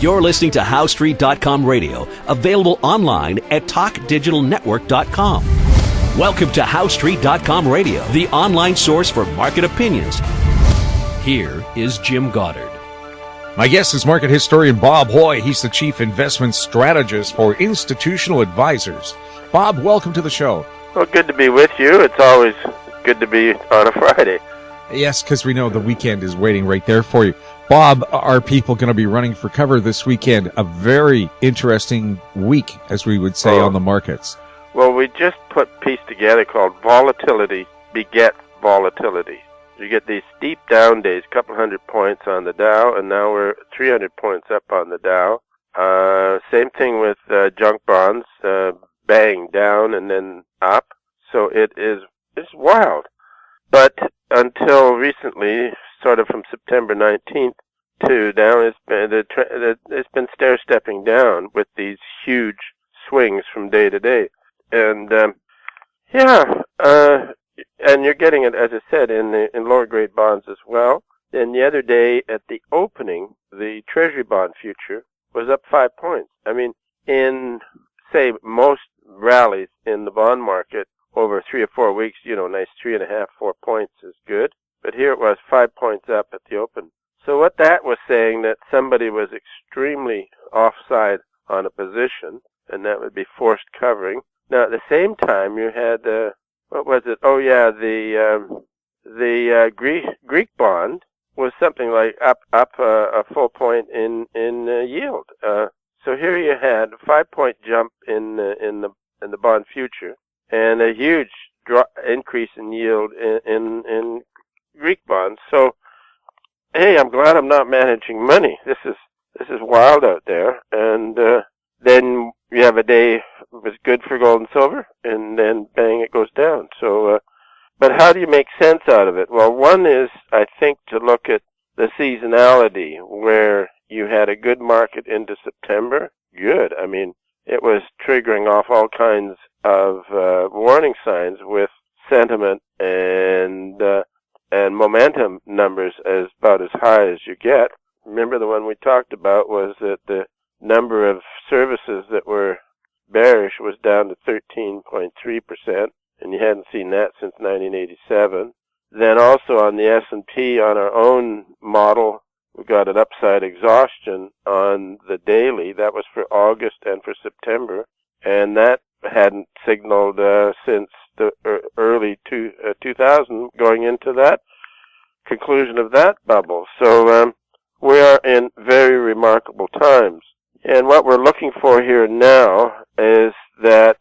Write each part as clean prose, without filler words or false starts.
You're listening to HowStreet.com radio, available online at TalkDigitalNetwork.com. Welcome to HowStreet.com radio, the online source for market opinions. Here is Jim Goddard. My guest is market historian Bob Hoye. He's the chief investment strategist for Institutional Advisors. Bob, welcome to the show. Well, good to be with you. It's always good to be on a Friday. Yes, because we know the weekend is waiting right there for you. Bob, are people going to be running for cover this weekend? A very interesting week, as we would say, on the markets. Well, we just put a piece together called Volatility Begets Volatility. You get these steep down days, a couple hundred points on the Dow, and now we're 300 points up on the Dow. Same thing with junk bonds, bang, down and then up. So it's wild. But until recently, sort of from September 19th to now, it's been stair-stepping down with these huge swings from day to day. And, and you're getting it, as I said, in lower grade bonds as well. And the other day at the opening, the Treasury bond future was up 5 points. I mean, in, say, most rallies in the bond market over 3 or 4 weeks, nice 3.5, 4 points is good. But here it was 5 points up at the open. So what that was saying, that somebody was extremely offside on a position, and that would be forced covering. Now at the same time, you had what was it? Oh yeah, the Greek bond was something like up a full point in yield. So here you had a 5 point jump in the bond future, and a huge increase in yield in Greek bonds. So, hey, I'm glad I'm not managing money. This is wild out there. And then you have a day it was good for gold and silver, and then bang, it goes down. So, but how do you make sense out of it? Well, one is, I think, to look at the seasonality, where you had a good market into September. Good. I mean, it was triggering off all kinds of warning signs with sentiment and momentum numbers as about as high as you get. Remember, the one we talked about was that the number of services that were bearish was down to 13.3%, and you hadn't seen that since 1987. Then also on the S&P, on our own model, we got an upside exhaustion on the daily. That was for August and for September, and that hadn't signaled since the early 2000, going into that conclusion of that bubble. So we are in very remarkable times. And what we're looking for here now is that,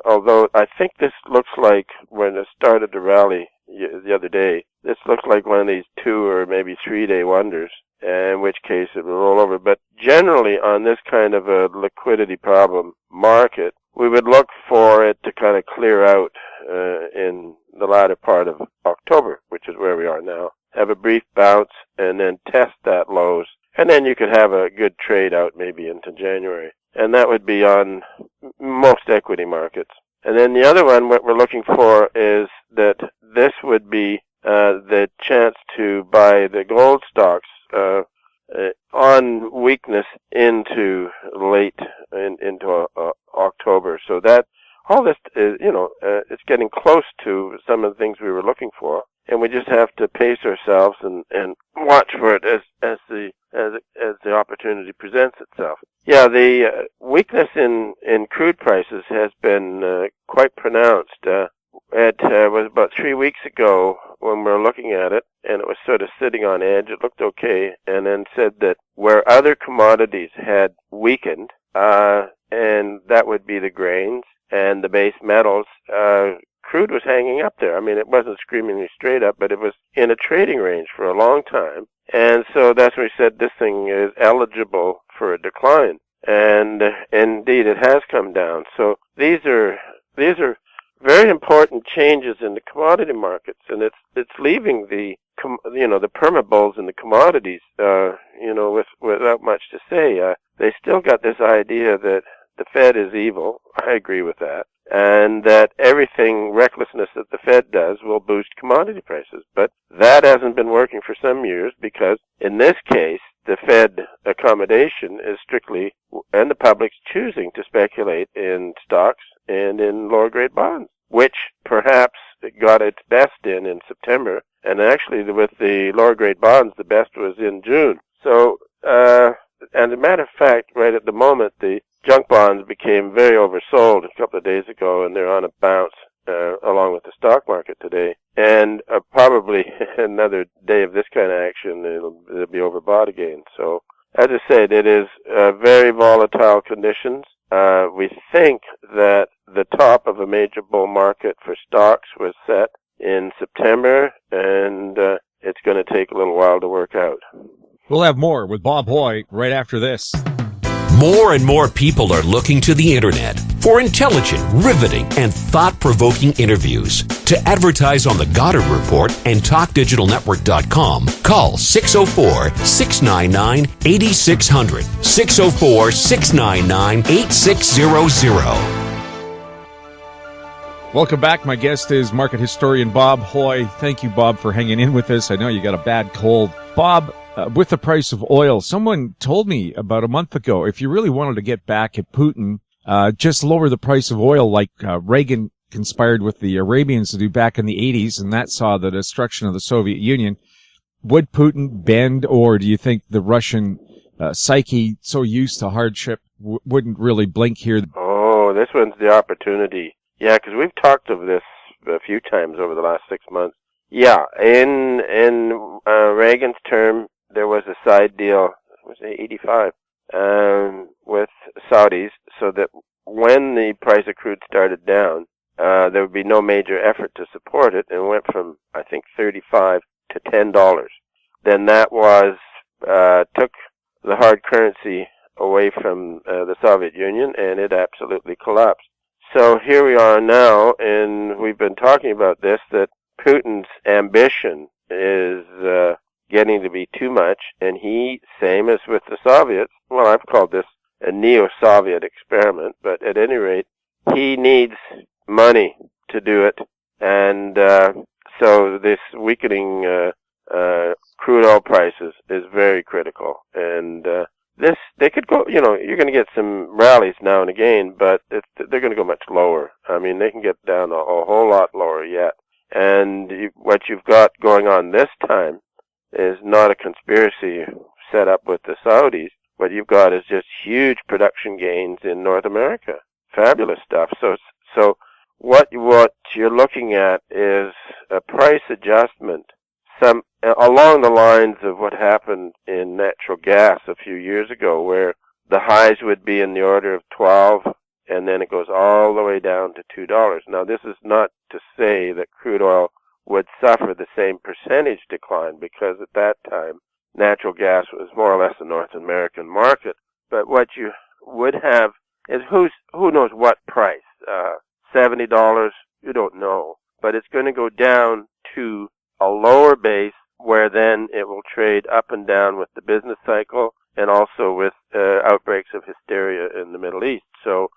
although I think this looks like, when it started to rally the other day, this looks like one of these 2 or maybe 3 day wonders, in which case it will roll over. But generally on this kind of a liquidity problem market, we would look for it to kind of clear out in the latter part of October, which is where we are now. Have a brief bounce and then test that lows. And then you could have a good trade out maybe into January. And that would be on most equity markets. And then the other one, what we're looking for is that this would be the chance to buy the gold stocks on weakness into late into October. So that all this is, it's getting close to some of the things we were looking for, and we just have to pace ourselves and watch for it as the opportunity presents itself. Yeah, the weakness in crude prices has been quite pronounced. It was about 3 weeks ago when we were looking at it, and it was sort of sitting on edge. It looked okay, and then said that where other commodities had weakened, and that would be the grains and the base metals, crude was hanging up there. I mean, it wasn't screamingly straight up, but it was in a trading range for a long time. And so that's when we said this thing is eligible for a decline. And indeed, it has come down. So these are very important changes in the commodity markets, and it's leaving the perma bulls in the commodities, without much to say. They still got this idea that the Fed is evil. I agree with that. And that everything recklessness that the Fed does will boost commodity prices. But that hasn't been working for some years, because in this case, the Fed accommodation is strictly, and the public's choosing to speculate in stocks and in lower grade bonds, which perhaps it got its best in September. And actually, with the lower grade bonds, the best was in June. So, and as a matter of fact, right at the moment, the junk bonds became very oversold a couple of days ago, and they're on a bounce along with the stock market today. And probably another day of this kind of action, it'll be overbought again. So, as I said, it is very volatile conditions. We think that the top of a major bull market for stocks was set in September, and it's going to take a little while to work out. We'll have more with Bob Hoye right after this. More and more people are looking to the internet for intelligent, riveting, and thought-provoking interviews. To advertise on the Goddard Report and TalkDigitalNetwork.com, call 604-699-8600, 604-699-8600. Welcome back. My guest is market historian Bob Hoye. Thank you, Bob, for hanging in with us. I know you got a bad cold. Bob, with the price of oil, someone told me about a month ago, if you really wanted to get back at Putin, just lower the price of oil like Reagan conspired with the Arabians to do back in the 80s, and that saw the destruction of the Soviet Union. Would Putin bend, or do you think the Russian psyche, so used to hardship, wouldn't really blink here? Oh, this one's the opportunity. Yeah, because we've talked of this a few times over the last 6 months. Yeah, in Reagan's term, there was a side deal, was it 85, with Saudis, so that when the price of crude started down, there would be no major effort to support it, and it went from, I think, $35 to $10. Then that was, took the hard currency away from the Soviet Union, and it absolutely collapsed. So here we are now, and we've been talking about this, that Putin's ambition is getting to be too much, and he, same as with the Soviets, well, I've called this a neo-Soviet experiment, but at any rate, he needs money to do it, and so this weakening crude oil prices is very critical, and they could go, you're going to get some rallies now and again, but they're going to go much lower. I mean, they can get down a whole lot lower yet. And what you've got going on this time is not a conspiracy set up with the Saudis. What you've got is just huge production gains in North America. Fabulous stuff. So what you're looking at is a price adjustment, along the lines of what happened in natural gas a few years ago, where the highs would be in the order of 12, and then it goes all the way down to $2. Now, this is not to say that crude oil would suffer the same percentage decline, because at that time, natural gas was more or less a North American market. But what you would have is who knows what price? $70? You don't know. But it's going to go down to a lower base, where then it will trade up and down with the business cycle and also with outbreaks of hysteria in the Middle East. So,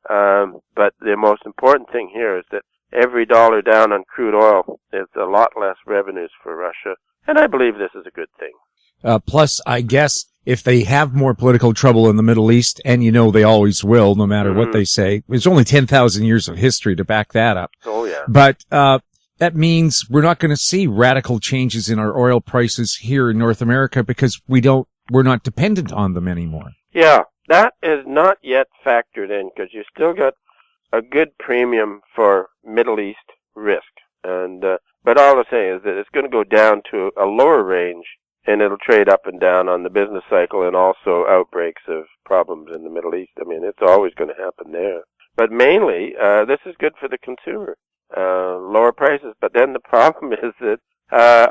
but the most important thing here is that every dollar down on crude oil is a lot less revenues for Russia, and I believe this is a good thing. Plus, I guess if they have more political trouble in the Middle East, and they always will, no matter what they say, there's only 10,000 years of history to back that up. Oh, yeah. But that means we're not going to see radical changes in our oil prices here in North America, because we're not dependent on them anymore. Yeah, that is not yet factored in, because you still got a good premium for Middle East risk. And but all I'm saying is that it's going to go down to a lower range, and it'll trade up and down on the business cycle, and also outbreaks of problems in the Middle East. I mean, it's always going to happen there. But mainly, this is good for the consumer. Lower prices, but then the problem is that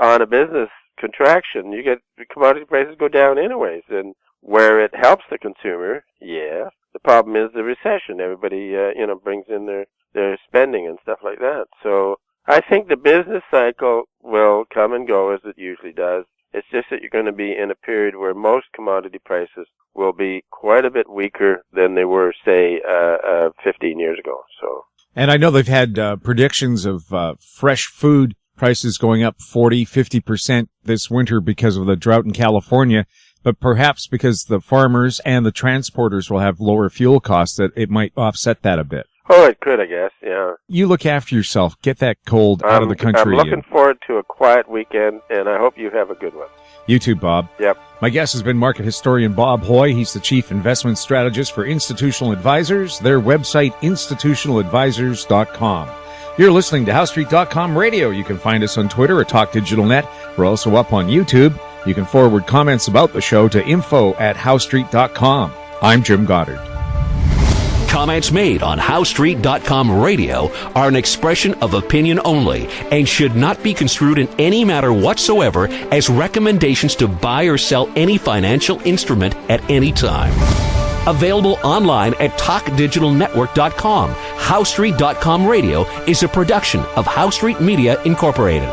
on a business contraction, you get commodity prices go down anyways, and where it helps the consumer, yeah, the problem is the recession. Everybody, brings in their spending and stuff like that. So I think the business cycle will come and go as it usually does. It's just that you're going to be in a period where most commodity prices will be quite a bit weaker than they were, say, 15 years ago. So. And I know they've had predictions of fresh food prices going up 40, 50% this winter because of the drought in California. But perhaps because the farmers and the transporters will have lower fuel costs, that it might offset that a bit. Oh, it could, I guess, yeah. You look after yourself. Get that cold out of the country. I'm looking forward to a quiet weekend, and I hope you have a good one. You too, Bob. Yep. My guest has been market historian Bob Hoye. He's the chief investment strategist for Institutional Advisors. Their website, institutionaladvisors.com. You're listening to HowStreet.com radio. You can find us on Twitter at TalkDigitalNet. We're also up on YouTube. You can forward comments about the show to info@HowStreet.com. I'm Jim Goddard. Comments made on HowStreet.com radio are an expression of opinion only and should not be construed in any matter whatsoever as recommendations to buy or sell any financial instrument at any time. Available online at TalkDigitalNetwork.com. HowStreet.com radio is a production of HowStreet Media Incorporated.